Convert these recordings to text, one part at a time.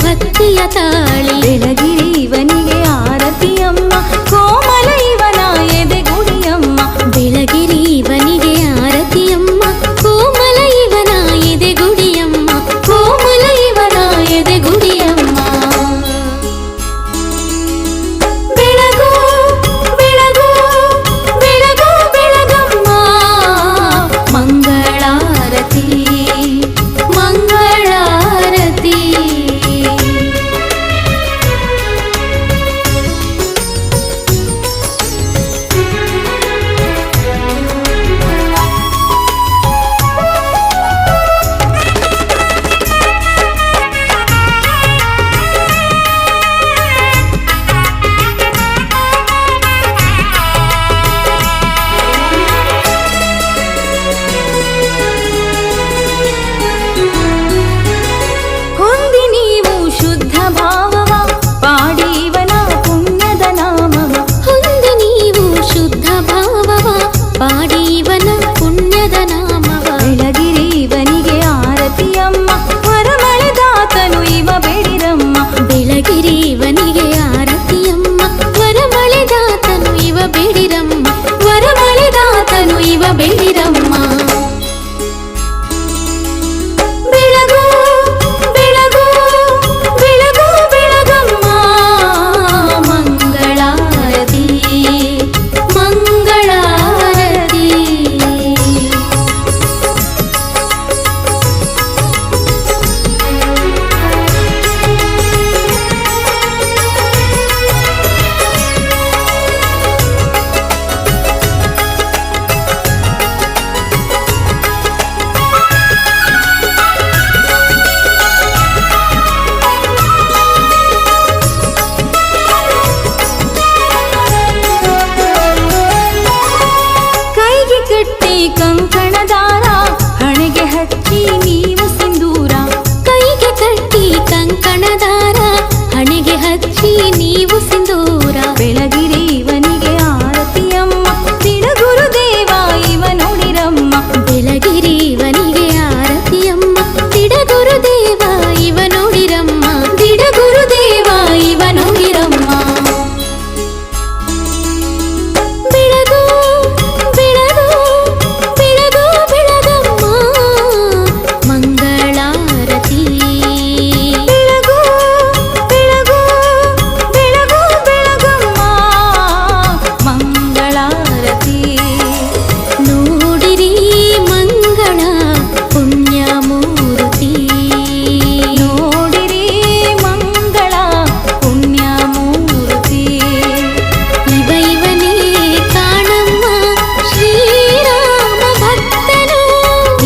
ಭಕ್ತಿಯ ತಾಳಿ ಬೆಳಗಿರಿ ಇವನಿಗೆ ಆರತಿಯಮ್ಮ, ಕೋಮಲ ಇವನ ಎದೆಗುಡಿಯಮ್ಮ. ಬೆಳಗಿರಿ ಇವನಿಗೆ ಆರತಿಯಮ್ಮ, ಕೋಮಲ ಇವನ ಎದೆಗುಡಿಯಮ್ಮ, ಕೋಮಲ ಇವನ ಎದೆಗುಡಿಯಮ್ಮ. ಬೆಳಗು ಬೆಳಗು ಬೆಳಗು ಬೆಳಗಮ್ಮ, ಮಂಗಳಾರತಿ ಮಂಗಳಾರತಿ.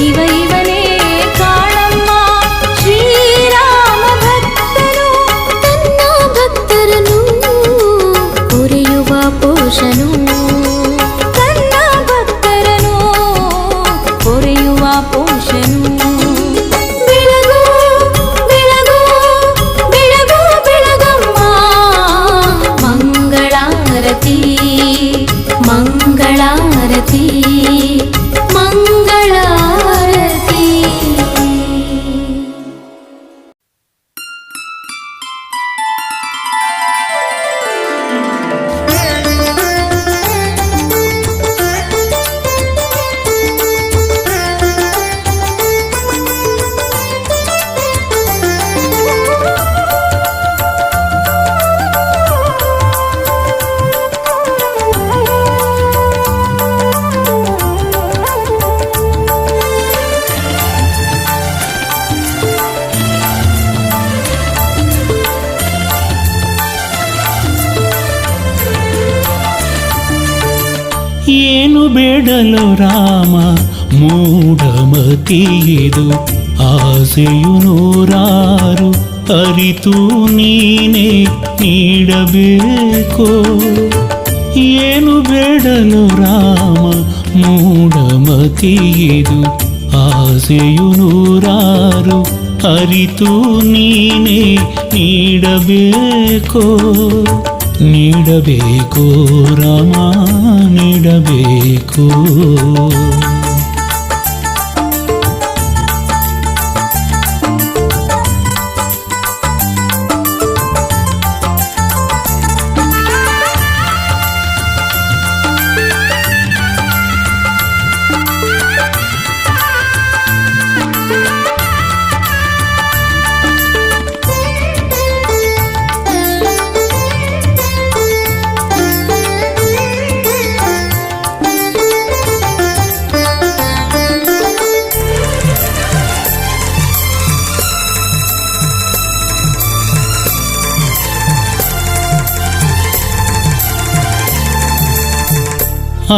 ಇವನೇ ಕಾಣಮ್ಮ ಶ್ರೀರಾಮ ಭಕ್ತನು ತನ್ನ ಭಕ್ತರನು ಪೊರೆಯುವ ಪೋಷನು ತನ್ನ ಭಕ್ತರನು ಪೊರೆಯುವ ಪೋಷನು ಬೆಳಗು ಬೆಳಗು ಬೆಳಗು ಬೆಳಗಮ್ಮ ಮಂಗಳಾರತಿ ಮಂಗಳಾರತಿ ಮಂಗಳಾರತಿ. ಏನು ಬೇಡಲು ರಾಮ ಮೂಢಮತಿಯಿದು ಆಸೆಯು ನೂರಾರು ಅರಿತು ನೀನೇ ನೀಡಬೇಕು. ಏನು ಬೇಡಲು ರಾಮ ಮೂಢಮತಿಯಿದು ಆಸೆಯು ನೂರಾರು ಅರಿತು ನೀನೇ ನೀಡಬೇಕು. ನೀಡಬೇಕು ರಾಮ ನೀಡಬೇಕು.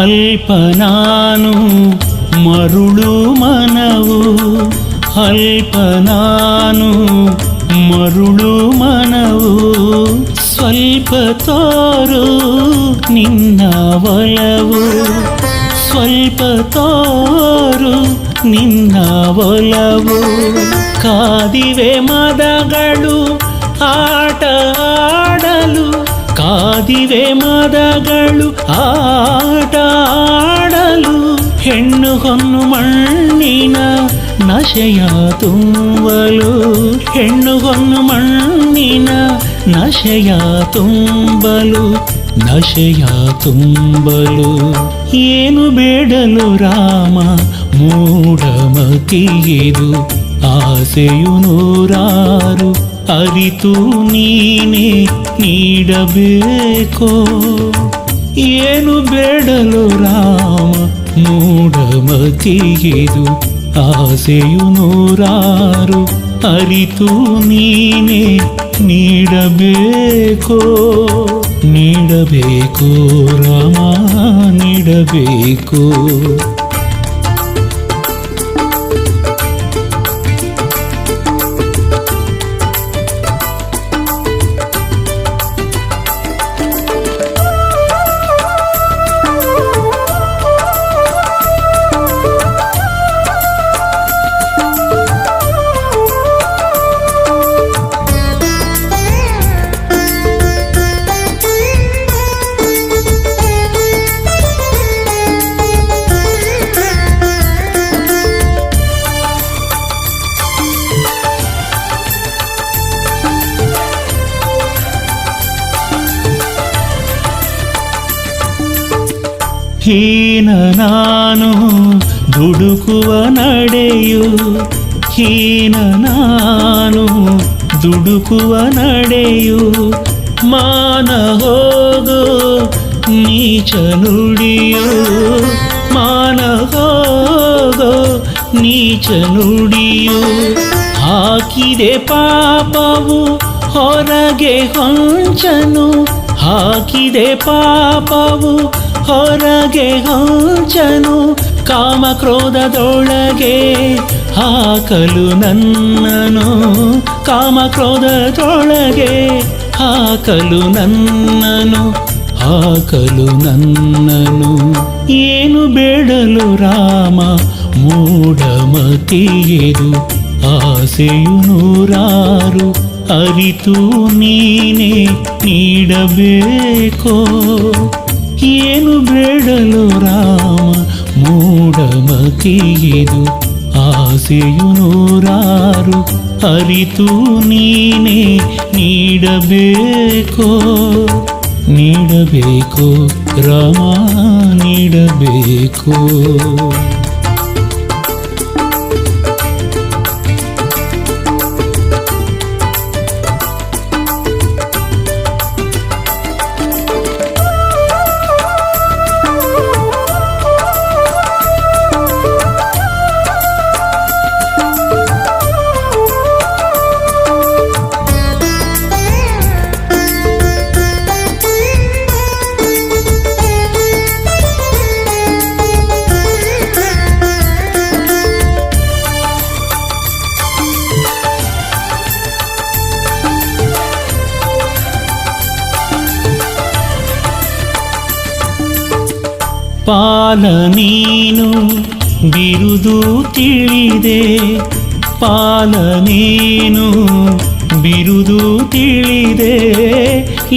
ಅಲ್ಪ ನಾನು ಮರುಳು ಮನವು ಅಲ್ಪ ನಾನು ಮರುಳು ಮನವು ಸ್ವಲ್ಪ ತೋರು ನಿನ್ನ ಒಲವು ಸ್ವಲ್ಪ ತೋರು ನಿನ್ನ ಒಲವು ಕಾದಿವೆ ಮದಗಳು ಆಟ ಆಡಲು ಕಾದಿವೆ ಮದಗಳು ಆಟ ಆಡಲು ಹೆಣ್ಣು ಹೊನ್ನು ಮಣ್ಣಿನ ನಶೆಯ ತುಂಬಲು ಹೆಣ್ಣು ಹೊನ್ನು ಮಣ್ಣಿನ ನಶೆಯ ತುಂಬಲು ನಶೆಯ ತುಂಬಲು ಏನು ಬೇಡಲು ರಾಮ ಮೂಢಮತಿಯಿದು ಆಸೆಯು ನೂರಾರು ಅರಿತು ನೀನೇ ನೀಡಬೇಕೋ. ಏನು ಬೇಡಲು ರಾಮ ಮೂಢಮತಿಯಿದು ಆಸೆಯು ನೂರಾರು ಅರಿತು ನೀನೇ ನೀಡಬೇಕೋ. ನೀಡಬೇಕು ರಾಮ ನೀಡಬೇಕು. ಹೀನ ನಾನು ದುಡುಕುವ ನಡೆಯು ಹೀನ ನಾನು ದುಡುಕುವ ನಡೆಯು ಮಾನ ಹೋಗೋ ನೀಚ ನುಡಿಯು ಮಾನ ಹೋಗೋ ನೀಚ ನುಡಿಯು ಹಾಕಿದೆ ಪಾಪವು ಹೊರಗೆ ಹೊಂಚನು ಹಾಕಿದೆ ಪಾಪವು ಹೊರಗೆ ಹೊಂಚನು ಕಾಮಕ್ರೋಧದೊಳಗೆ ಹಾಕಲು ನನ್ನನು, ಕಾಮಕ್ರೋಧದೊಳಗೆ ಹಾಕಲು ನನ್ನನು, ಹಾಕಲು ನನ್ನನು. ಏನು ಬೇಡಲು ರಾಮ ಮೂಢಮತಿಯೆದು, ಆಸೆಯು ನೂರಾರು ಅರಿತು ನೀನೇ ನೀಡಬೇಕೋ. ಏನು ಬೇಡಲು ರಾಮ ಮೂಢಮತಿಯೆದು, ಆಸೆಯು ನೂರಾರು ಅರಿತು ನೀನೇ ನೀಡಬೇಕೋ. ನೀಡಬೇಕೋ ರಾಮ ನೀಡಬೇಕೋ. ಪಾಲ ನೀನು ಬಿರುದು ತಿಳಿದೆ, ಪಾಲ ನೀನು ಬಿರುದು ತಿಳಿದೆ.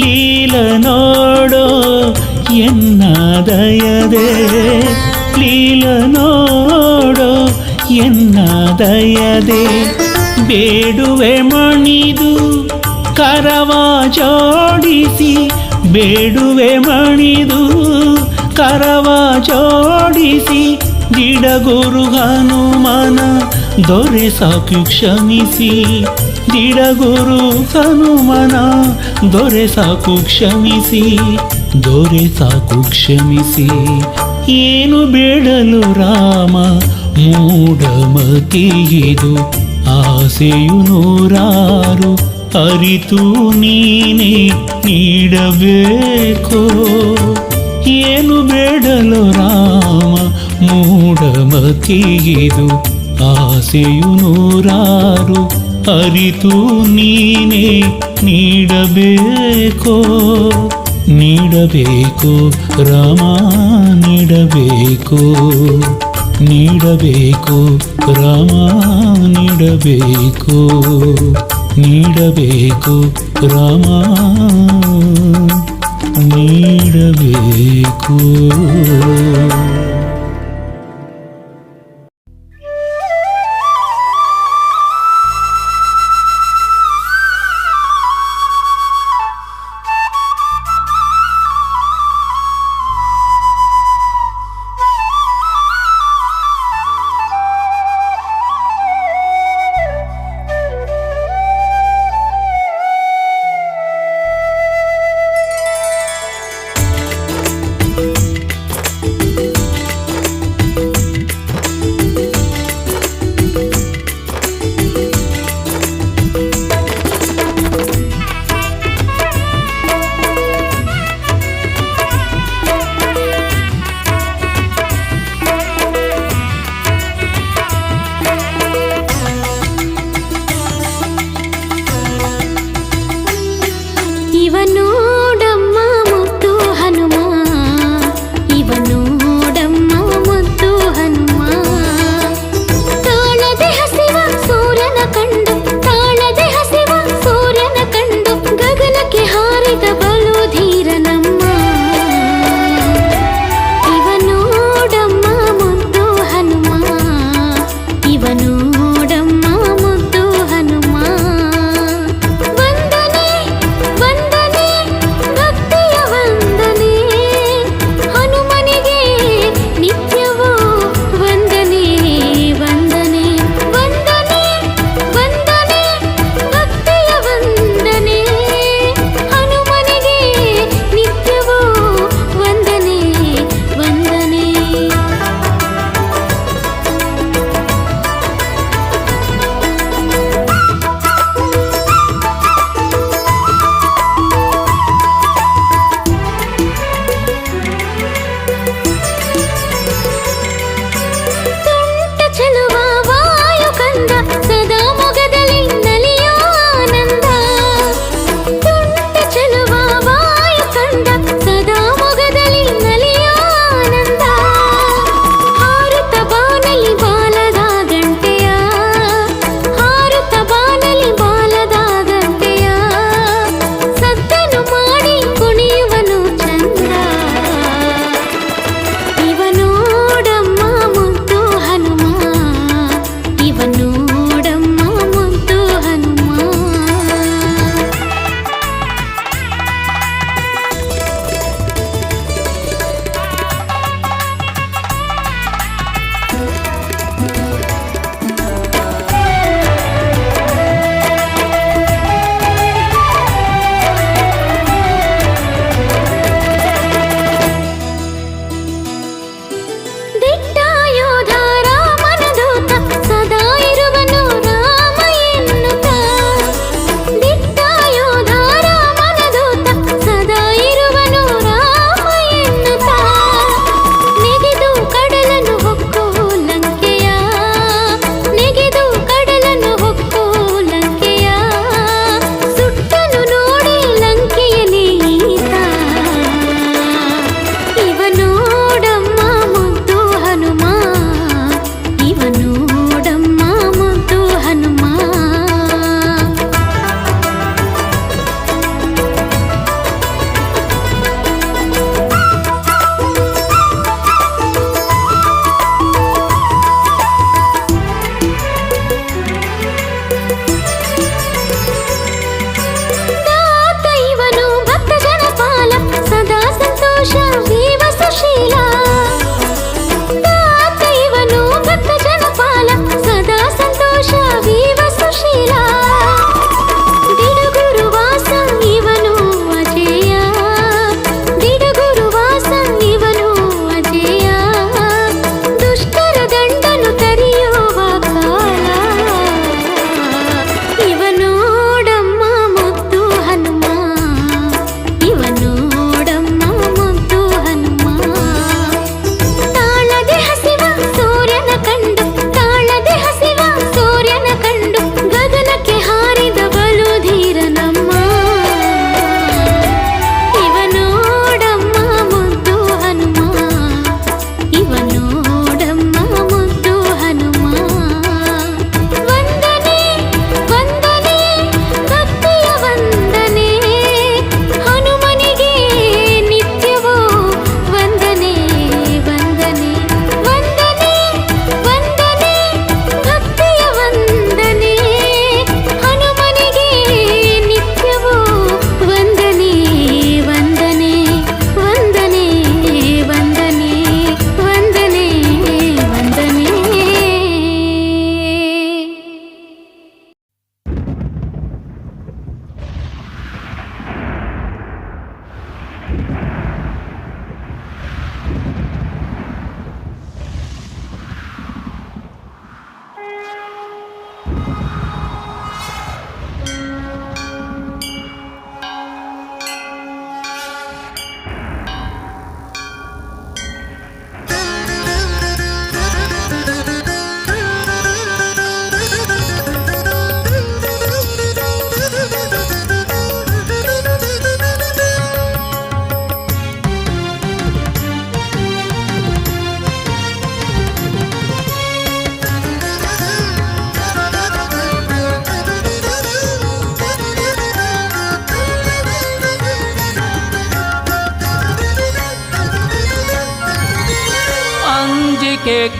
ಲೀಲ ನೋಡೋ ಎನ್ನ ದಯದೆ, ಲೀಲ ನೋಡೋ ಎನ್ನ ದಯದೆ. ಬೇಡುವೆ ಮಣಿದು ಕರವ ಜೋಡಿಸಿ, ಬೇಡುವೆ ಮಣಿದು ಕರವ ಜೋಡಿಸಿ. ದಿಡಗುರು ಹನುಮನ ದೊರೆ ಸಾಕು ಕ್ಷಮಿಸಿ, ದಿಡಗುರು ಹನುಮನ ದೊರೆ ಸಾಕು ಕ್ಷಮಿಸಿ, ದೊರೆ ಸಾಕು ಕ್ಷಮಿಸಿ. ಏನು ಬೇಡಲು ರಾಮ ಮೂಢಮತಿಯಿದು, ಆಸೆಯು ನೂರಾರು ಅರಿತು ನೀನೇ ನೀಡಬೇಕೋ. ಏನು ಬೇಡಲು ರಾಮ ಮೂಢಮತಿಯಿದು, ಆಸೆಯು ನೂರಾರು ಅರಿತು ನೀನೇ ನೀಡಬೇಕೋ. ನೀಡಬೇಕೋ ರಾಮ ನೀಡಬೇಕೋ, ನೀಡಬೇಕೋ ರಾಮ ನೀಡಬೇಕೋ, ನೀಡಬೇಕೋ ರಾಮ ನೀಡಬೇಕು.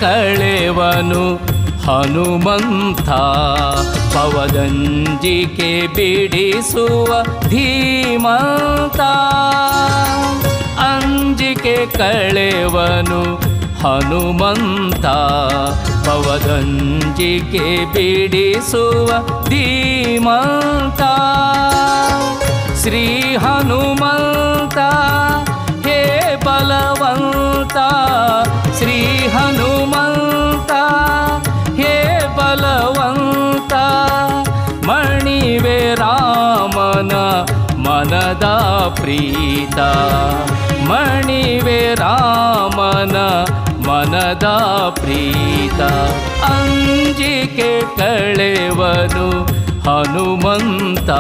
ಕಳೆವನು ಹನುಮಂತ ಪವದಂಜಿಕೆ ಬಿಡಿಸುವ ಧೀಮಂತ ಅಂಜಿಕೆ ಕಳೆವನು ಹನುಮಂತ ಪವದಂಜಿಕೆ ಬಿಡಿಸುವ ಧೀಮಂತ ಶ್ರೀ ಹನುಮಂತ ಹೇ ಬಲವಂತ ಶ್ರೀ ಹನುಮಂತ ಹೇ ಬಲವಂತ ಮಣಿವೆ ರಾಮನ ಮನದ ಪ್ರೀತ ಮಣಿವೆ ರಾಮನ ಮನದ ಪ್ರೀತ ಅಂಜಿಕೆ ಕಳೆವನು ಹನುಮಂತ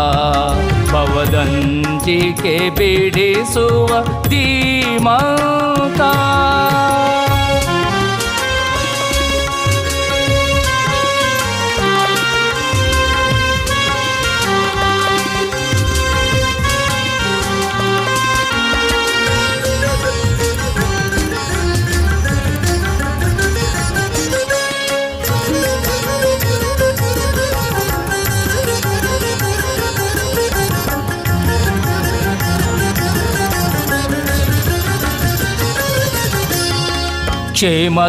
ಪವದಂಜಿಕೆ ಬಿಡಿಸುವ ಧೀಮಂತ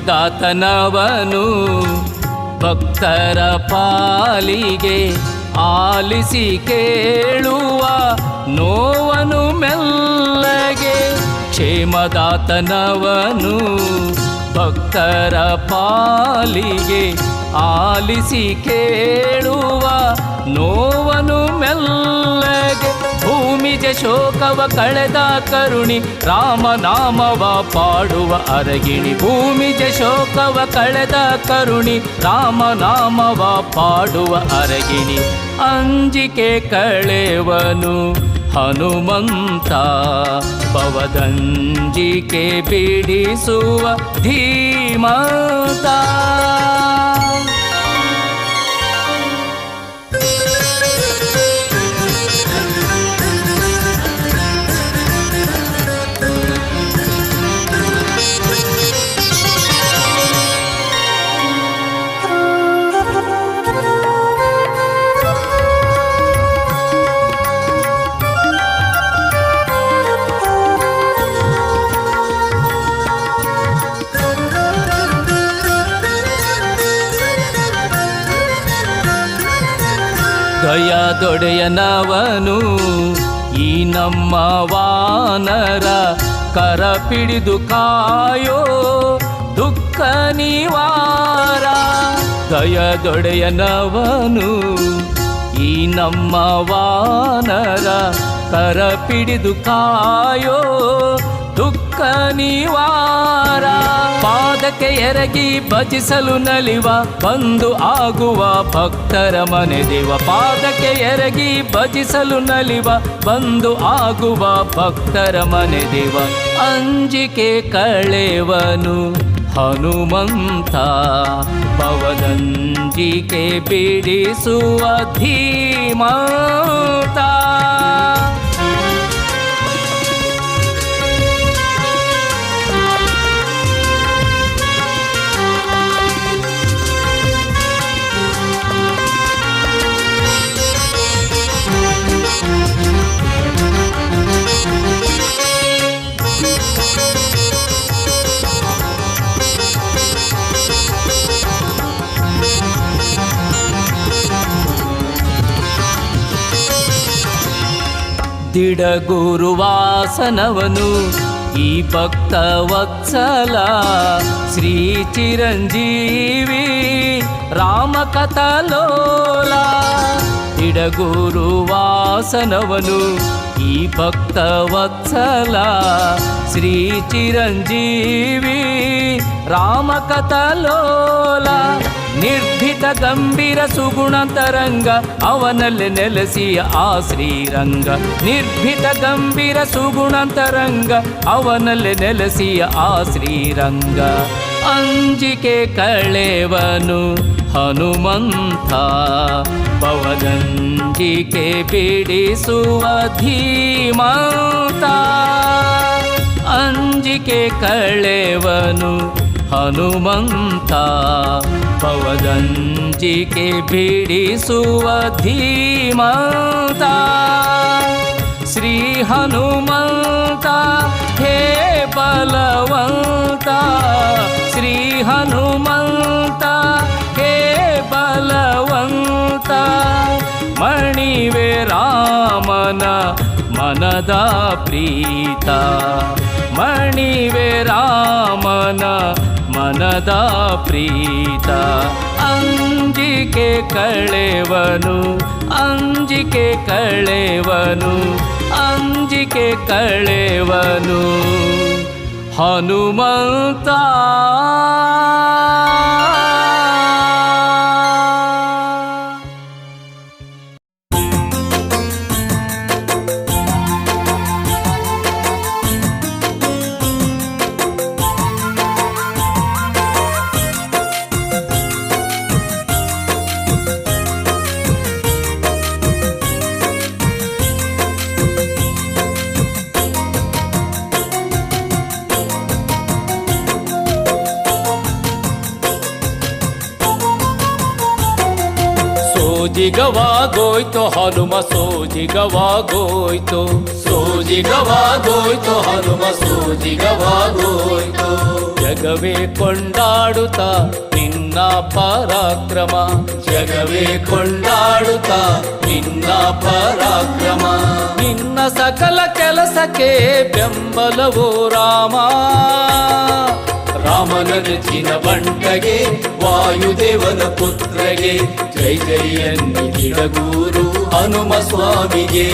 ಕ್ಷೇಮದಾತನವನು ಭಕ್ತರ ಪಾಲಿಗೆ ಆಲಿಸಿ ಕೇಳುವ ನೋವನು ಮೆಲ್ಲಗೆ ಕ್ಷೇಮದಾತನವನು ಭಕ್ತರ ಪಾಲಿಗೆ ಆಲಿಸಿ ಕೇಳುವ ನೋವನು ಮೆಲ್ಲಗೆ ಭೂಮಿಜ ಶೋಕವ ಕಳೆದ ಕರುಣಿ ರಾಮನಾಮವ ಪಾಡುವ ಅರಗಿಣಿ ಭೂಮಿಜ ಶೋಕವ ಕಳೆದ ಕರುಣಿ ರಾಮನಾಮವ ಪಾಡುವ ಅರಗಿಣಿ ಅಂಜಿಕೆ ಕಳೆವನು ಹನುಮಂತ ಪವದಂಜಿಕೆ ಬಿಡಿಸುವ ಧೀಮಂತ ದೊಡೆಯನವನು ಈ ನಮ್ಮ ವಾನರ ಕರ ಪಿಡಿದು ಕಾಯೋ ದುಃಖ ನಿವಾರ ದೊಡೆಯನವನು ಈ ನಮ್ಮ ವಾನರ ಕರ ಪಿಡಿದು ಕಾಯೋ ದುಃಖ ನಿವಾರ ಪಾದಕ್ಕೆ ಎರಗಿ ಭಜಿಸಲು ನಲಿವ ಬಂದು ಆಗುವ ಭಕ್ತರ ಮನೆ ದೇವ ಪಾದಕ್ಕೆ ಎರಗಿ ಭಜಿಸಲು ನಲಿವ ಬಂದು ಆಗುವ ಭಕ್ತರ ಮನೆ ದೇವ ಅಂಜಿಕೆ ಕಳೆವನು ಹನುಮಂತ ಪವದಂಜಿಕೆ ಬಿಡಿಸುವ ಧೀಮಂತ ದಿಡಗುರುವಾಸನವನು ಈ ಭಕ್ತ ವತ್ಸಲ ಶ್ರೀ ಚಿರಂಜೀವಿ ರಾಮಕಥಲೋಲ ದಿಡಗುರುವಾಸನವನು ಈ ಭಕ್ತ ವತ್ಸಲ ಶ್ರೀ ಚಿರಂಜೀವಿ ರಾಮಕಥಲೋಲ ನಿರ್ಭೀತ ಗಂಭೀರ ಸುಗುಣ ತರಂಗ ಅವನಲ್ಲಿ ನೆಲೆಸಿಯ ಆ ಶ್ರೀರಂಗ ನಿರ್ಭೀತ ಗಂಭೀರ ಸುಗುಣ ತರಂಗ ಅವನಲ್ಲಿ ನೆಲೆಸಿಯ ಆ ಶ್ರೀರಂಗ ಅಂಜಿಕೆ ಕಳೆವನು ಹನುಮಂತ ಪವದಂಜಿಕೆ ಬಿಡಿಸುವ ಧೀಮಂತ ಅಂಜಿಕೆ ಕಳೆವನು ಹನುಮಂತ ಭವದಂಜಿಕೆ ಬಿಡಿಸುವ ಧೀಮಂತ ಶ್ರೀ ಹನುಮಂತ ಹೇ ಬಲವಂತ ಶ್ರೀ ಹನುಮಂತ ಹೇ ಬಲವಂತ ಮಣಿವೆ ರಾಮನ ಮನದ ಪ್ರೀತ ಮಣಿವೆ ರಾಮನ ಮನದ ಪ್ರೀತ ಅಂಜಿಕೆ ಕಳೆವನು ಅಂಜಿಕೆ ಕಳೆವನು ಅಂಜಿಕೆ ಕಳೆವನು ಹನುಮಂತ ಸೋಜಿಗವಾಗೋಯ್ತು ಹನುಮ ಸೋಜಿಗವಾಗೋಯ್ತು ಸೋಜಿಗವಾಗೋಯ್ತು ಹನುಮ ಸೋಜಿಗವಾಗೋಯ್ತು ಜಗವೇ ಕೊಂಡಾಡುತ್ತ ನಿನ್ನ ಪರಾಕ್ರಮ ಜಗವೇ ಕೊಂಡಾಡುತ್ತ ನಿನ್ನ ಪರಾಕ್ರಮ ನಿನ್ನ ಸಕಲ ಕೆಲಸಕ್ಕೆ ಬೆಂಬಲವೋ ರಾಮ ರಾಮನ ನೆಚ್ಚಿನ ಬಂಟಗೆ ವಾಯುದೇವನ ಪುತ್ರಗೆ ಜೈ ಜೈ ಎನ್ನಿಗಿಡಗೂರು ಹನುಮ ಸ್ವಾಮಿಗೆ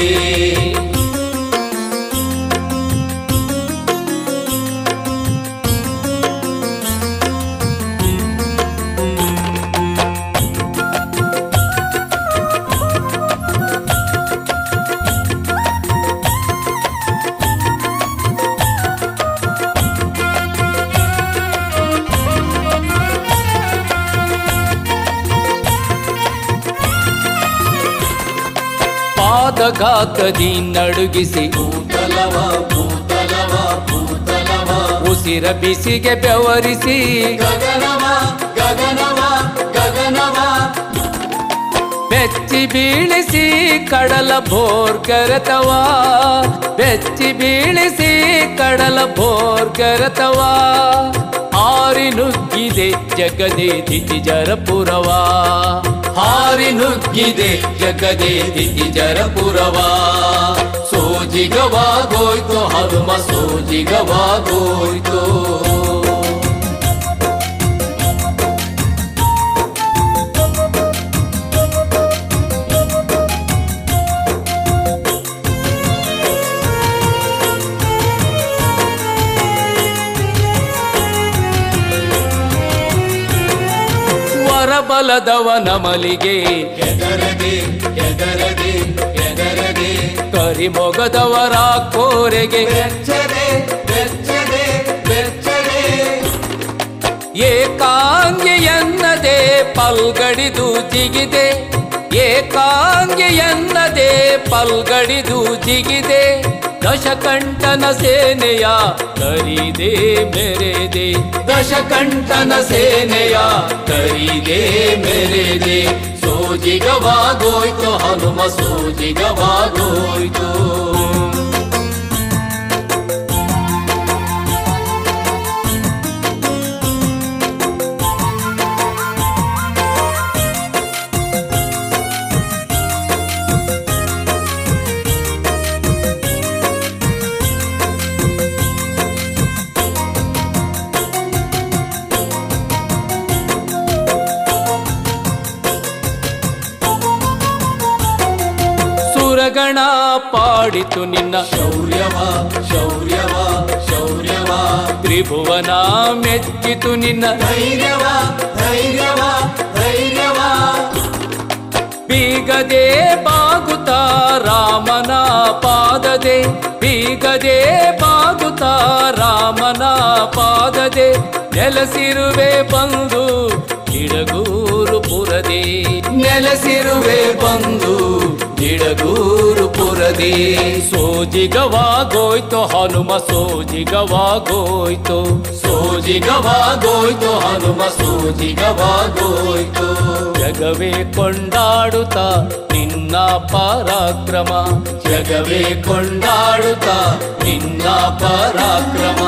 ಪಾದಘಾತದಿ ನಡುಗಿಸಿ ಭೂತಲವ ಭೂತಲವ ಭೂತಲವ ಉಸಿರ ಬಿಸಿಗೆ ಬೆವರಿಸಿ ಗಗನವ ಗಗನವ ಗಗನವ ಬೆಚ್ಚಿ ಬೀಳಿಸಿ ಕಡಲ ಭೋರ್ಗರತವ ಬೆಚ್ಚಿ ಬೀಳಿಸಿ ಕಡಲ ಭೋರ್ಗರತವ ಹಾರಿ ನುಗ್ಗಿದೆ ಜಗದೇ ದಿತಿಜರಪುರವ ಹಾರಿ ನುಗ್ಗಿದೆ ಜಗದೇ ದಿತಿಜರಪುರವ ಸೋಜಿಗವಾಗೋಯ್ತು ಹನುಮ ಸೋಜಿಗವಾಗೋಯ್ತು ಬಲದವನ ಮಲಿಗೆ ಎದರದೆ ಎದರದೆ ಎದರದೆ ಕರಿಮೊಗದವರ ಕೋರೆಗೆ ಬೆಚ್ಚದೆ ಬೆಚ್ಚದೆ ಬೆಚ್ಚದೆ ಏಕಾಂಗಿಯನ್ನದೆ ಪಲ್ಗಡಿದು ಜಿಗಿದೆ ಏಕಾಂಗಿಯನ್ನದೆ ಪಲ್ಗಡಿದು ಜಿಗಿದೆ ದಶಕಂಠನ ಸೇನೆಯ ಕರಿದೆ ಮೆರೆದೆ ದಶಕಂಠನ ಸೇನೆಯ ಕರಿದೆ ಮೆರೆದೆ ಸೋಜಿಗವಾಗೋಯ್ತು ಹನುಮ ಸೋಜಿಗವಾಗೋಯ್ತು ಗಣ ಪಾಡಿತು ನಿನ್ನ ಶೌರ್ಯವ ಶೌರ್ಯವ ಶೌರ್ಯವ ತ್ರಿಭುವನ ಮೆಚ್ಚಿತು ನಿನ್ನ ಧೈರ್ಯವ ಧೈರ್ಯವ ಧೈರ್ಯವ ಬೀಗದೆ ಬಾಗುತ್ತ ರಾಮನ ಪಾದದೆ ಬೀಗದೆ ಬಾಗುತ್ತ ರಾಮನ ಪಾದದೆ ನೆಲೆಸಿರುವೆ ಬಂದು ಗಿಡಗೂರು ಪುರದೆ ನೆಲೆಸಿರುವೆ ಬಂದು ನಿಡಗೂರು ಪುರದಿ ಸೋಜಿಗವಾಗೋಯ್ತು ಹನುಮ ಸೋಜಿಗವಾಗೋಯ್ತು ಸೋಜಿಗವಾಗೋಯ್ತು ಹನುಮ ಸೋಜಿಗವಾಗೋಯ್ತು ಜಗವೇ ಕೊಂಡಾಡುತ್ತ ನಿನ್ನ ಪರಾಕ್ರಮ ಜಗವೇ ಕೊಂಡಾಡುತ್ತ ನಿನ್ನ ಪರಾಕ್ರಮ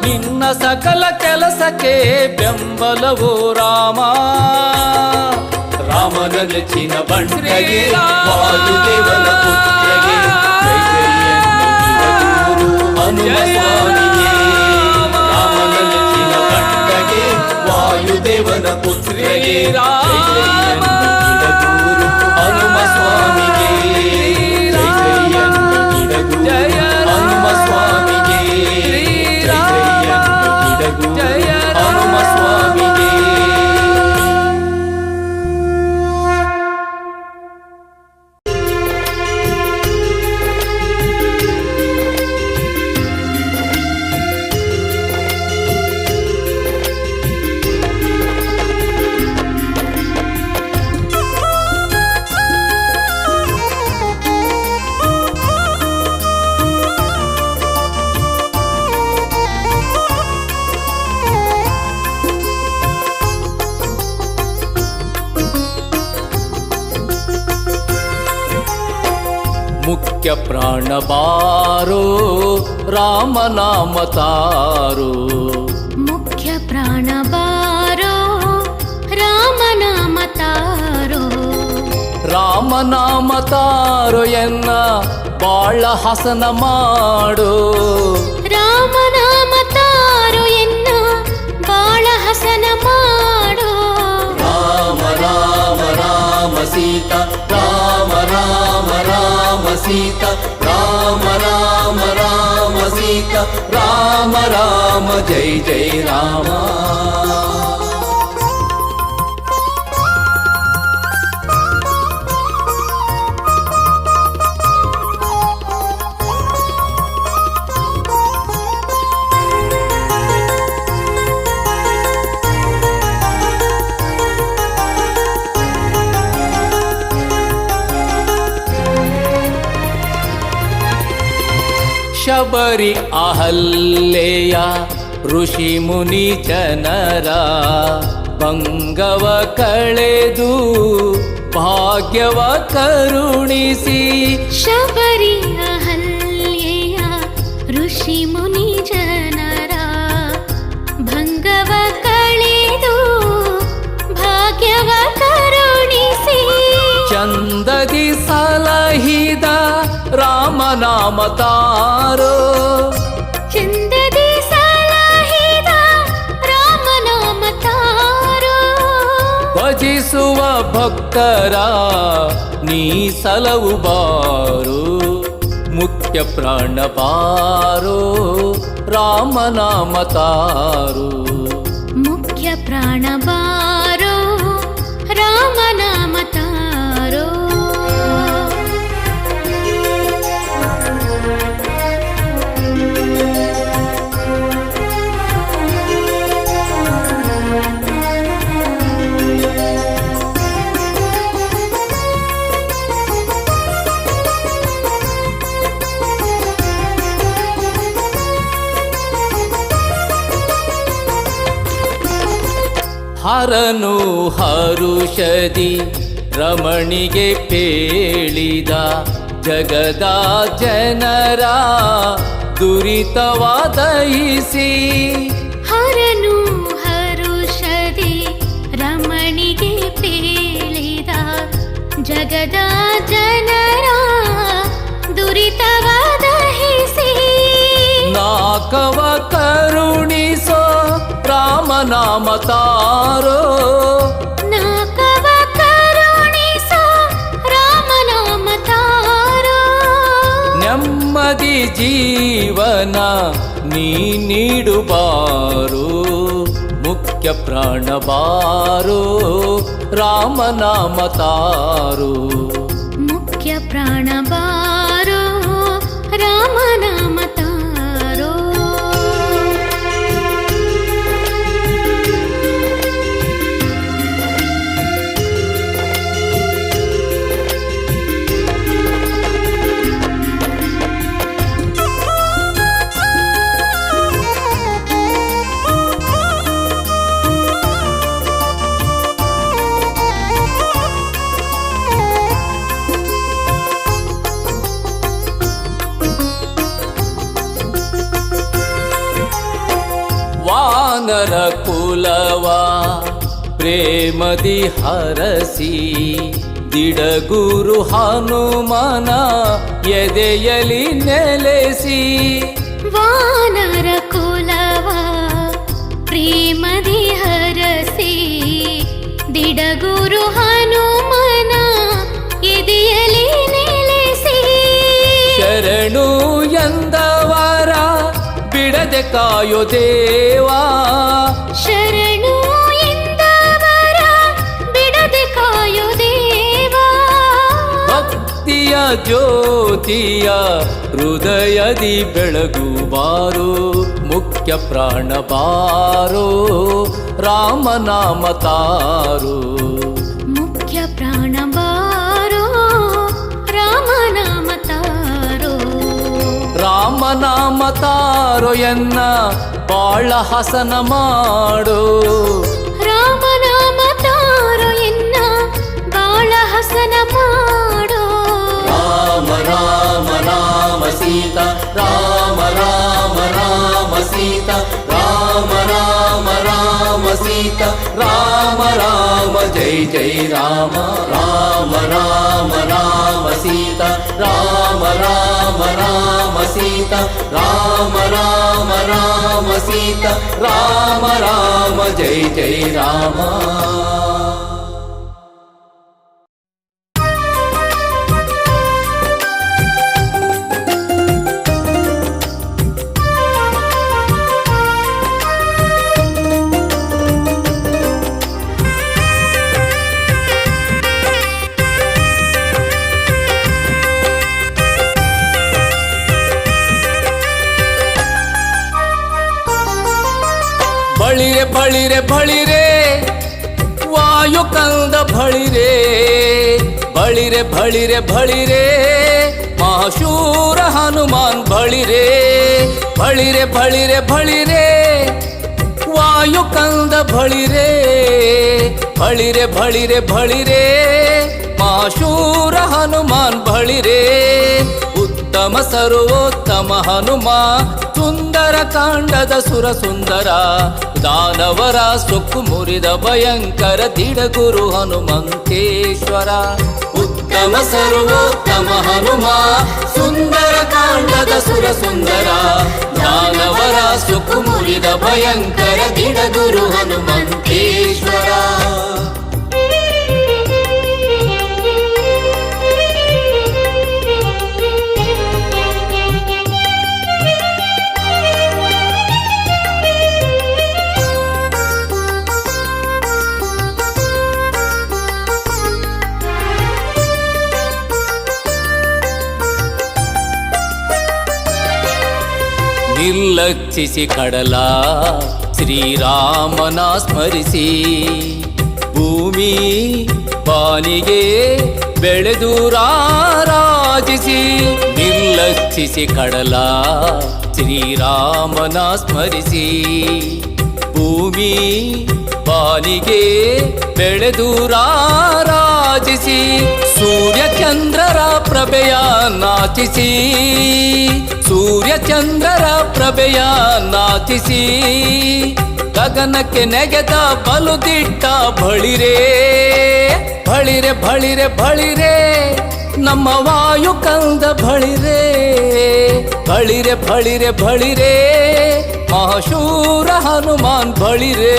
ನಿನ್ನ ಸಕಲ ಕೆಲಸಕ್ಕೆ ಬೆಂಬಲವು ರಾಮ ರಾಮನ ನೆಚ್ಚಿನ ಬಂಟಗೆ ವಾಯುದೇವನ ಪುತ್ರಗೆ ಜಯ ಜಯ ಹನುಮ ಸ್ವಾಮಿಗೆ ರಾಮನ ನೆಚ್ಚಿನ ಬಂಟಗೆ ವಾಯುದೇವನ ಪುತ್ರಗೆ ಹನುಮ ಸ್ವಾಮಿಗೆ ಜಯ ಹನುಮ ಸ್ವಾಮಿಗೆ ಜಯ ಹನುಮ ಸ್ವಾಮಿಗೆ. ಮುಖ್ಯ ಪ್ರಾಣ ಬಾರೋ ರಾಮನಾಮ ತಾರೋ ಮುಖ್ಯ ಪ್ರಾಣ ಬಾರೋ ರಾಮನಾಮ ತಾರೋ ರಾಮನಾಮ ತಾರೋ ಎನ್ನ ಬಾಳ ಹಸನ ಮಾಡೋ ರಾಮನಾಮ ತಾರೋ ಎನ್ನ ಬಾಳ ಹಸನ ಮಾಡೋ ರಾಮ ರಾಮ ರಾಮ ಸೀತಾ ರಾಮ ರಾಮ ರಾಮ ಸೀತಾ ರಾಮ ರಾಮ ರಾಮ ಸೀತಾ ರಾಮ ರಾಮ ಜೈ ಜೈ ರಾಮ. ಶಬರಿ ಅಹಲ್ಲೆಯ ಋಷಿ ಮುನಿ ಜನರ ಭಂಗವ ಕಳೆದು ಭಾಗ್ಯವ ಕರುಣಿಸಿ ಶಬರಿ ಅಹಲ್ಯೆಯ ಋಷಿ ಮುನಿ ಜನರ ಭಂಗವ ಕಳೆದು ಭಾಗ್ಯವ ಕರುಣಿಸಿ ಚಂದದಿ ಸಲಹಿದ ರಾಮನಾಮ ತಾರೋ ಚಂದದಿ ಸಲಹಿದ ರಾಮನಾಮ ತಾರೋ ಭಜಿಸುವ ಭಕ್ತರ ನೀ ಸಲವು ಬಾರೋ ಮುಖ್ಯ ಪ್ರಾಣ ಬಾರೋ ರಾಮನಾಮ ತಾರೋ ಮುಖ್ಯ ಪ್ರಾಣ ಬಾರೋ ರಾಮನಾಮ ತಾರೋ ಹರನು ಹರುಷದಿ ರಮಣಿಗೆ ಪೇಳಿದ ಜಗದ ಜನರ ದುರಿತವ ದಯಿಸಿ ಹರನು ಹರುಷದಿ ರಮಣಿಗೆ ಪೇಳಿದ ಜಗದ ಜನರ ದುರಿತವ ದಹಿಸಿ ನಾಕವ ಕರುಣಿಸೋ ರಾಮನಾಮ ತಾರೋ ನಾಕವ ಕರುಣಿಸೋ ರಾಮನಾಮ ತಾರೋ ನೆಮ್ಮದಿ ಜೀವನ ನೀ ನೀಡುಬಾರೋ ಮುಖ್ಯ ಪ್ರಾಣ ಬಾರೋ ರಾಮನಾಮ ತಾರೋ ಮುಖ್ಯ ಪ್ರಾಣ ಬಾರೋ ರಾಮನಾಮ ತಾರೋ ವಾನರ ಕುಲವ ಪ್ರೇಮದಿ ಹರಸಿ ದಿಡಗುರು ಹನುಮನ ಎದೆಯಲಿ ನೆಲೆಸಿ ವಾನರ ಕುಲವ ಪ್ರೇಮದಿ ಹರಸಿ ದಿಡಗುರು ಹನುಮನ ಎದೆಯಲಿ ನೆಲೆಸಿ ಶರಣು ಎಂದವರ ಬಿಡದೆ ಕಾಯೋ ದೇವಾ ಶರಣು ಎಂದವರ ಬಿಡದೆ ಕಾಯೋ ದೇವಾ ಭಕ್ತಿಯ ಜ್ಯೋತಿಯ ಹೃದಯದಿ ಬೆಳಗುವಾರು ಮುಖ್ಯ ಪ್ರಾಣ ಬಾರೋ ರಾಮನಾಮ ತಾರೋ ಮುಖ್ಯ ಪ್ರಾಣ ಬಾರೋ ರಾಮನಾಮ ತಾರೋ ರಾಮನಾಮ ತಾರೋ ಎನ್ನ ಬಾಳ ಹಸನ ಮಾಡೋ ರಾಮನಾಮ ತಾರೋ ಎನ್ನ ಬಾಳ ಹಸನ ಮಾಡೋ ರಾಮ ರಾಮ ರಾಮ ಸೀತಾ ರಾಮ ರಾಮ ರಾಮ ಸೀತಾ ರಾಮ ರಾಮ ರಾಮ ಸೀತಾ ರಾಮ ರಾಮ ಜೈ ಜೈ ರಾಮ ರಾಮ ರಾಮ ರಾಮ ಸೀತಾ ರಾಮ ರಾಮ ರಾಮ ಸೀತಾ ರಾಮ ರಾಮ ರಾಮ ಸೀತಾ ರಾಮ ರಾಮ ಜೈ ಜೈ ರಾಮ ಬಳಿರೆ ಬಳಿರೆ ಬಳಿರೆ ವಾಯು ಕಂದ ಬಳಿರೆ ಬಳಿರೆ ಬಳಿರೆ ಬಳಿರೆ ಮಹಾಶೂರ ಹನುಮಾನ್ ಬಳಿರೆ ಬಳಿರೆ ಬಳಿರೆ ಬಳಿರೆ ವಾಯು ಕಂದ ಬಳಿರೆ ಬಳಿರೆ ಬಳಿರೆ ಬಳಿರೆ ಮಹಾಶೂರ ಹನುಮಾನ್ ಬಳಿರೆ ಉತ್ತಮ ಸರ್ವೋತ್ತಮ ಹನುಮ ಸುಂದರ ಕಾಂಡದ ಸುರ ಸುಂದರ ದಾನವರ ಸೊಕ್ಕು ಮುರಿದ ಭಯಂಕರ ದಿಡಗುರು ಹನುಮಂತೇಶ್ವರ ಉತ್ತಮ ಸರ್ವೋತ್ತಮ ಹನುಮ ಸುಂದರ ಕಾಂಡದ ಸುರ ಸುಂದರ ದಾನವರ ಸೊಕ್ಕು ಮುರಿದ ಭಯಂಕರ ದಿಡಗುರು ಹನುಮಂತೇಶ್ವರ ನಿರ್ಲಕ್ಷಿಸಿ ಕಡಲ ಶ್ರೀರಾಮನ ಸ್ಮರಿಸಿ ಭೂಮಿ ಬಾನಿಗೆ ಬೆಳೆದು ರಾರಾಜಿಸಿ ನಿರ್ಲಕ್ಷಿಸಿ ಕಡಲ ಶ್ರೀರಾಮನ ಸ್ಮರಿಸಿ ಭೂಮಿ ಬಾನಿಗೆ ಬೆಳೆದು ರಾರಾಜಿಸಿ ಸೂರ್ಯಚಂದ್ರರ ಪ್ರಭೆಯ ನಾಚಿಸಿ ಸೂರ್ಯಚಂದ್ರರ ಪ್ರಭೆಯ ನಾಚಿಸಿ ಗಗನಕ್ಕೆ ನೆಗೆದ ಬಲುದಿಟ್ಟ ಬಳಿರೆ ಬಳಿರೆ ಬಳಿರೆ ಬಳಿರೆ ನಮ್ಮ ವಾಯು ಕಂದ ಬಳಿರೆ ಬಳಿರೆ ಬಳಿರೆ ಬಳಿರೆ ಮಹಾಶೂರ ಹನುಮಾನ್ ಬಳಿರೆ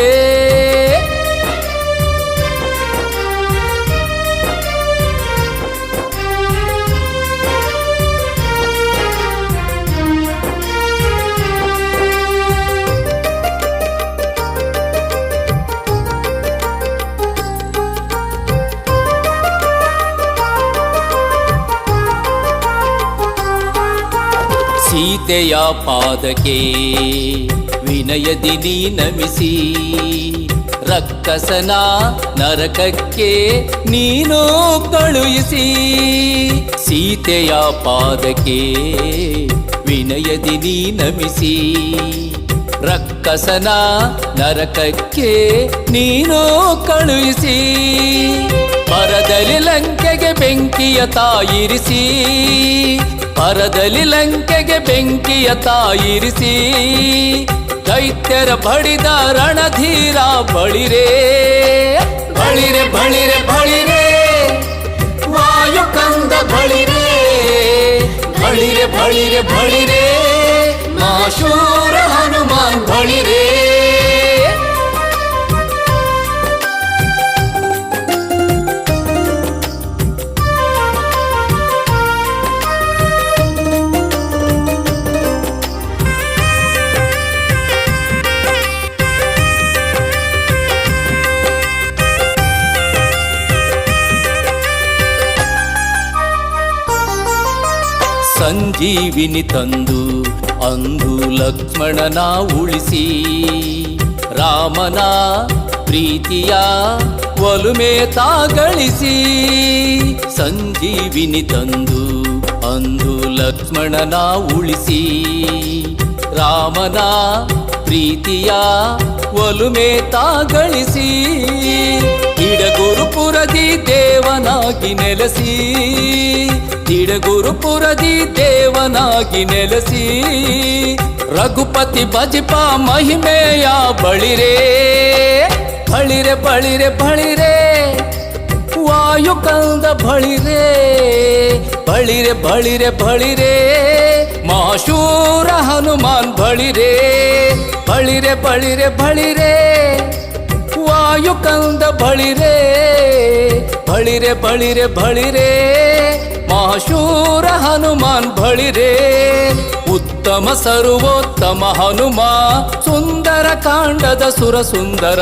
ಸೀತೆಯ ಪಾದಕ್ಕೆ ವಿನಯದಿ ನೀ ನಮಿಸಿ ರಕ್ಕಸನ ನರಕಕ್ಕೆ ನೀನು ಕಳುಹಿಸಿ ಸೀತೆಯ ಪಾದಕ್ಕೆ ವಿನಯದಿ ನೀ ನಮಿಸಿ ರಕ್ಕಸನ ನರಕಕ್ಕೆ ನೀನು ಕಳುಹಿಸಿ ಪರದಲ್ಲಿ ಲಂಕೆಗೆ ಬೆಂಕಿಯ ತಾಯಿರಿಸಿ ಪರದಲ್ಲಿ ಲಂಕೆಗೆ ಬೆಂಕಿಯ ತಾಯಿರಿಸಿ ದೈತ್ಯರ ಬಡಿದ ರಣಧೀರ ಬಳಿರೇ ಬಳಿರೆ ಬಳಿರೆ ಬಳಿರೆ ವಾಯುಕಂದ ಬಳಿರೆ ಬಳಿರೆ ಬಳಿರೆ ಬಳಿರೆ ಮಾಶೂರ ಹನುಮಾನ್ ಬಳಿರೆ ಸಂಜೀವಿನಿ ತಂದು ಅಂದು ಲಕ್ಷ್ಮಣನ ಉಳಿಸಿ ರಾಮನ ಪ್ರೀತಿಯ ಒಲುಮೆ ತಾಗಳಿಸಿ ಸಂಜೀವಿನಿ ತಂದು ಅಂದು ಲಕ್ಷ್ಮಣನ ಉಳಿಸಿ ರಾಮನ ಪ್ರೀತಿಯ ಒಲುಮೆ ತಾಗಳಿಸಿ ಇಡಗುರುಪುರದಿ ದೇವನಾಗಿ ನೆಲೆಸಿ ತಿಡಗುರುಪುರದಿ ದೇವನಾಗಿ ನೆಲೆಸಿ ರಘುಪತಿ ಭಜಿಪ ಮಹಿಮೆಯ ಬಳಿರೆ ಬಳಿರೆ ಬಳಿರೆ ಬಳಿರೆ ವಾಯುಕಂದ ಬಳಿರೆ ಬಳಿರೆ ಬಳಿರೆ ಬಳಿರೆ ಮಾಶೂರ ಹನುಮಾನ್ ಬಳಿರೆ ಬಳಿರೆ ಬಳಿರೆ ಬಳಿರೆ ವಾಯುಕಂದ ಬಳಿರೆ ಬಳಿರೆ ಬಳಿರೆ ಬಳಿರೆ ಮಾಶೂರ ಹನುಮಾನ್ ಬಳಿರೆ ಉತ್ತಮ ಸರ್ವೋತ್ತಮ ಹನುಮ ಸುಂದರ ಕಾಂಡದ ಸುರ ಸುಂದರ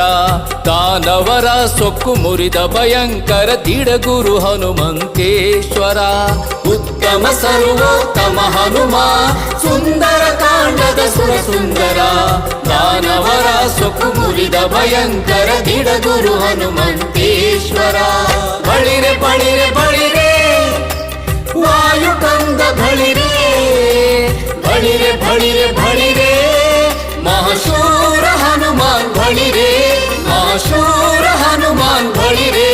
ದಾನವರ ಸೊಕ್ಕು ಮುರಿದ ಭಯಂಕರ ದಿಡಗುರು ಹನುಮಂತೇಶ್ವರ ಉತ್ತಮ ಸರ್ವೋತ್ತಮ ಹನುಮ ಸುಂದರ ಕಾಂಡದ ಸುರ ಸುಂದರ ದಾನವರ ಸೊಕ್ಕು ಮುರಿದ ಭಯಂಕರ ದಿಡಗುರು ಹನುಮಂತೇಶ್ವರ ಬಳಿರೆ ಬಳಿರೆ ಬಳಿರೆ ವಾಯುಕಂದ ಬಳಿರೆ ಬಳಿರೆ ಬಳಿರೆ ಬಳಿರೆ ಮಾಶೂರ ಹನುಮಾನ್ ಬಳಿರೆ ಮಾಶೂರ ಹನುಮಾನ್ ಬಳಿರೆ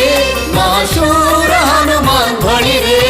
ಮಾಶೂರ ಹನುಮಾನ್ ಬಳಿರೆ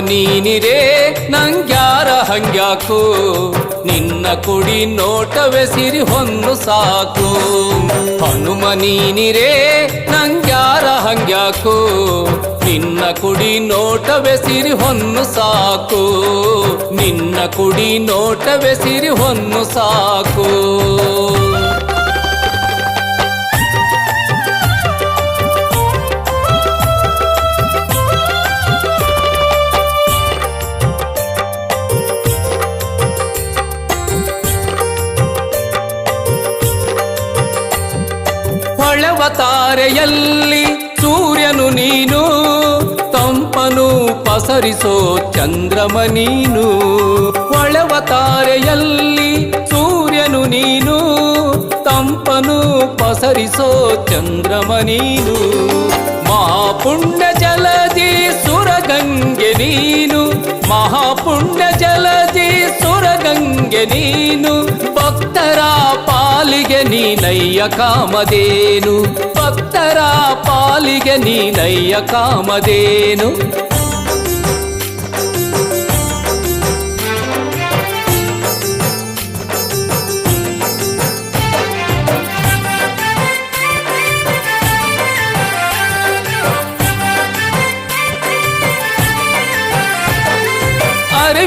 ನೀನಿರೇ ನಂಗ್ಯಾರ ಹಂಗ್ಯಾಕು ನಿನ್ನ ಕುಡಿ ನೋಟವೇ ಸಿರಿ ಹೊನ್ನು ಸಾಕು ಹನುಮ ನೀನಿರೇ ನಂಗ್ಯಾರ ಹಂಗ್ಯಾಕು ನಿನ್ನ ಕುಡಿ ನೋಟವೇ ಸಿರಿ ಹೊನ್ನು ಸಾಕು ನಿನ್ನ ಕುಡಿ ನೋಟವೇ ಸಿರಿ ಹೊನ್ನು ಸಾಕು ತಾರೆಯಲ್ಲಿ ಸೂರ್ಯನು ನೀನು ತಂಪನು ಪಸರಿಸೋ ಚಂದ್ರಮ ನೀನು ಹೊಳೆವ ತಾರೆಯಲ್ಲಿ ಸೂರ್ಯನು ನೀನು ತಂಪನು ಪಸರಿಸೋ ಚಂದ್ರಮ ನೀನು ಮಹಾಪುಣ್ಯ ಜಲದಿ ಸುರಗಂಗೆ ನೀನು ಮಹಾಪುಣ್ಯ ಜಲದಿ ಸುರಗಂಗೆ ನೀನು ಭಕ್ತರ ಪಾಲಿಗೆ ನೀನಯ್ಯ ಕಾಮಧೇನು ಭಕ್ತರ ಪಾಲಿಗೆ ನೀನಯ್ಯ ಕಾಮಧೇನು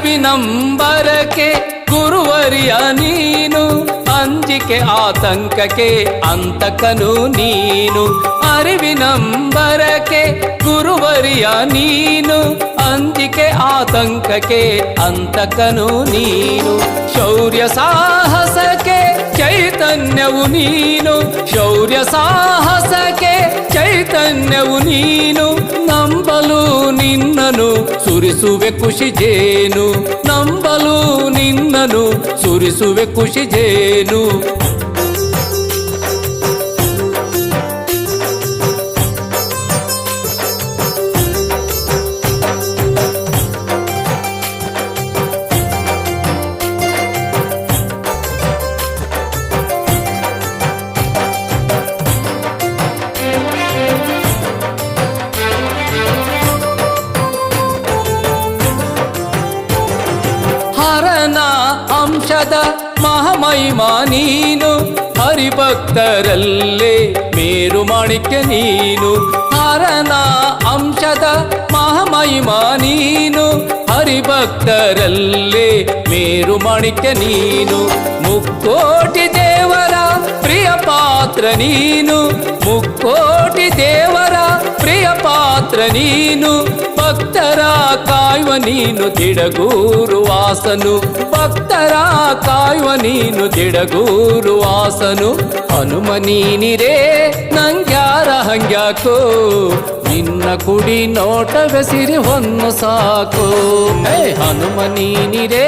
ಅರಿವಿನಂಬರಕ್ಕೆ ಗುರುವರಿಯ ನೀನು ಅಂಜಿಕೆ ಆತಂಕಕ್ಕೆ ಅಂತಕನು ನೀನು ಅರಿವಿನಂಬರಕ್ಕೆ ಗುರುವರಿಯ ನೀನು ಅಂಜಿಕೆ ಆತಂಕಕ್ಕೆ ಅಂತಕನು ನೀನು ಶೌರ್ಯ ಸಾಹಸಕ್ಕೆ ಚೈತನ್ಯವು ನೀನು ಶೌರ್ಯ ಸಾಹಸಕ್ಕೆ ಚೈತನ್ಯವು ನೀನು ನಂಬಲು ನಿನ್ನನು ಸುರಿಸುವೆ ಖುಷಿ ಜೇನು ನಂಬಲು ನಿನ್ನನು ಸುರಿಸುವೆ ಖುಷಿ ಜೇನು ಅಂಶದ ಮಹಾಮಹಿಮಾ ನೀನು, ಹರಿಭಕ್ತರಲ್ಲೇ ಮೇರು ಮಾಣಿಕ್ಯ ನೀನು. ಹರನ ಅಂಶದ ಮಹಾಮಹಿಮಾ ನೀನು, ಹರಿಭಕ್ತರಲ್ಲೇ ಮೇರು ಮಾಣಿಕ್ಯ ನೀನು. ಮುಕ್ಕೋಟಿ ದೇವರ ಪ್ರಿಯ ಪಾತ್ರ ನೀನು, ಮುಕ್ಕೋಟಿ ದೇವರ ಪ್ರಿಯ ಪಾತ್ರ ನೀನು. ಭಕ್ತರ ಕಾಯುವ ನೀನು ದಿಡಗೂರು ವಾಸನು, ಭಕ್ತರ ಕಾಯುವ ನೀನು ದಿಡಗೂರು ವಾಸನು. ಹನುಮ ನೀನಿರೇ ನಂಗ್ಯಾರ ಹಂಗ್ಯಾಕೋ, ನಿನ್ನ ಕುಡಿ ನೋಟವೇ ಸಿರಿ ಹೊನ್ನು ಸಾಕು. ಹನುಮ ನೀನಿರೇ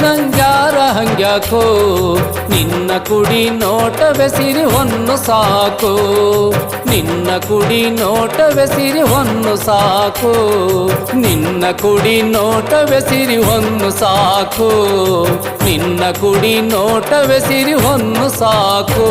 ನಂಗ್ಯಾರ ಹಂಗ್ಯಾಕೋ, ನಿನ್ನ ಕುಡಿ ನೋಟವೇ ಸಿರಿ ಹೊನ್ನು ಸಾಕು. ನಿನ್ನ ಕುಡಿ ನೋಟವೇ ಸಿರಿ ಹೊನ್ನು ಸಾಕು, ನಿನ್ನ ಕುಡಿ ನೋಟವೇ ಸಿರಿ ಹೊನ್ನು ಸಾಕು, ನಿನ್ನ ಕುಡಿ ನೋಟವೇ ಸಿರಿ ಹೊನ್ನು ಸಾಕು.